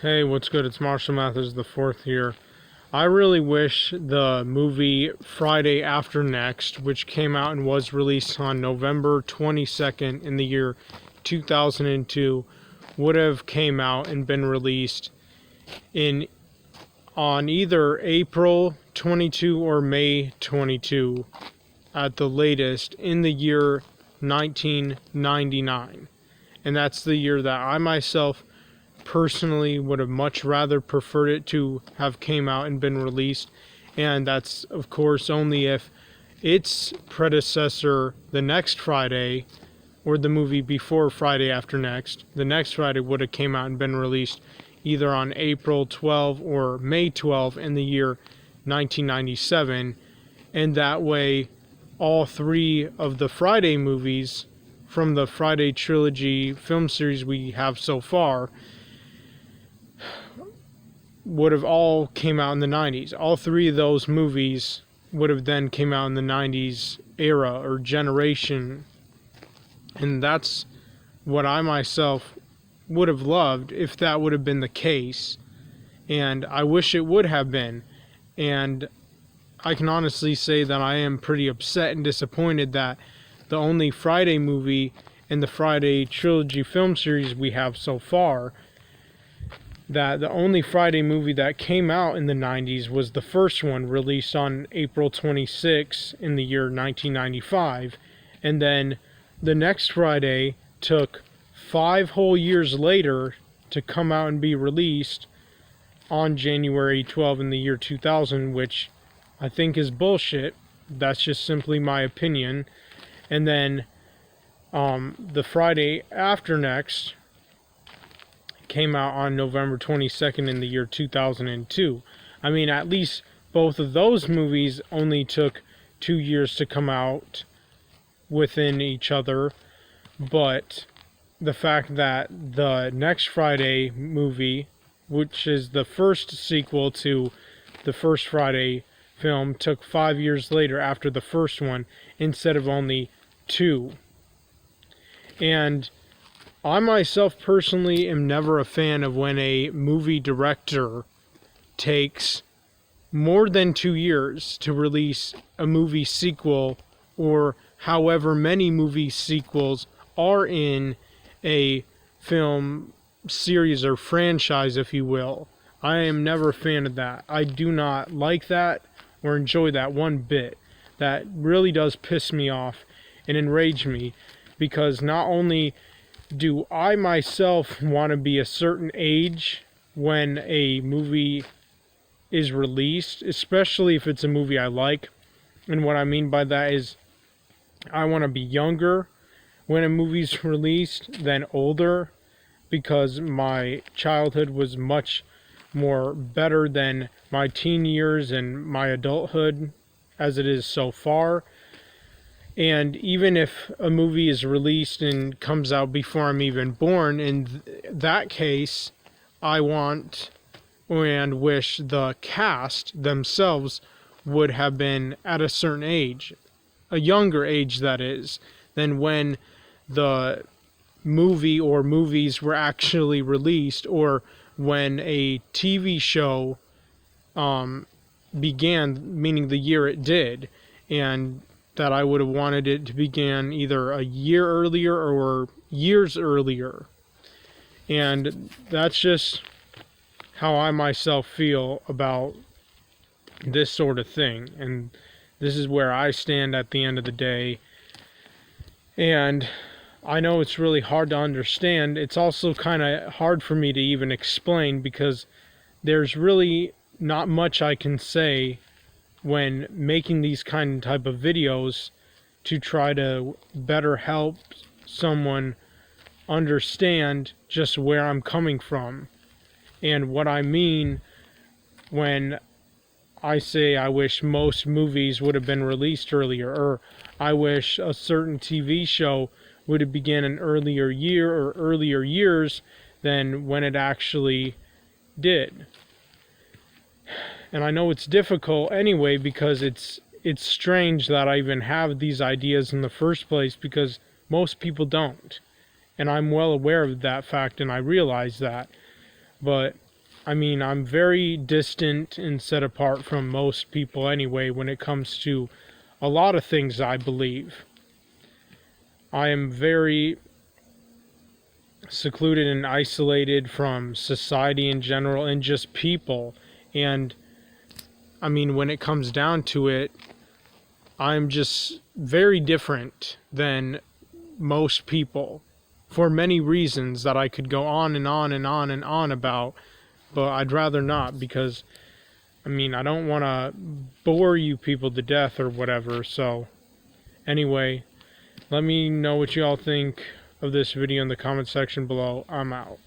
Hey, what's good? It's Marshall Mathers the fourth here. I really wish the movie Friday After Next, which came out and was released on November 22nd in the year 2002, would have came out and been released in on either April 22 or May 22 at the latest in the year 1999. And that's the year that I myself personally would have much rather preferred it to have came out and been released, and that's of course only if its predecessor, the next Friday, or the movie before Friday After Next, the next Friday would have came out and been released either on April 12 or May 12 in the year 1997, and that way all three of the Friday movies from the Friday trilogy film series we have so far would have all came out in the 90s. All three of those movies would have then came out in the 90s era or generation. And that's what I myself would have loved if that would have been the case. And I wish it would have been. And I can honestly say that I am pretty upset and disappointed that the only Friday movie in the Friday trilogy film series we have so far, that the only Friday movie that came out in the 90s was the first one, released on April 26 in the year 1995. And then the next Friday took 5 whole years later to come out and be released on January 12 in the year 2000, which I think is bullshit. That's just simply my opinion. And then the Friday After Next came out on November 22nd in the year 2002. I mean, at least both of those movies only took 2 years to come out within each other, but the fact that the next Friday movie, which is the first sequel to the first Friday film, took 5 years later after the first one instead of only 2. And I myself personally am never a fan of when a movie director takes more than 2 years to release a movie sequel, or however many movie sequels are in a film series or franchise, if you will. I am never a fan of that. I do not like that or enjoy that one bit. That really does piss me off and enrage me, because not only do I myself want to be a certain age when a movie is released, especially if it's a movie I like. And what I mean by that is I want to be younger when a movie's released than older, because my childhood was much more better than my teen years and my adulthood as it is so far. And even if a movie is released and comes out before I'm even born, in that case, I want and wish the cast themselves would have been at a certain age, a younger age that is, than when the movie or movies were actually released, or when a TV show began, meaning the year it did. And that I would have wanted it to begin either a year earlier or years earlier. And that's just how I myself feel about this sort of thing. And this is where I stand at the end of the day. And I know it's really hard to understand. It's also kind of hard for me to even explain, because there's really not much I can say when making these type of videos to try to better help someone understand just where I'm coming from and what I mean when I say I wish most movies would have been released earlier, or I wish a certain TV show would have begun an earlier year or earlier years than when it actually did. And I know it's difficult anyway, because it's strange that I even have these ideas in the first place, because most people don't. And I'm well aware of that fact, and I realize that. But I mean, I'm very distant and set apart from most people anyway when it comes to a lot of things I believe. I am very secluded and isolated from society in general and just people. And I mean, when it comes down to it, I'm just very different than most people for many reasons that I could go on and on and on and on about, but I'd rather not, because I mean, I don't want to bore you people to death or whatever. So anyway, let me know what you all think of this video in the comment section below. I'm out.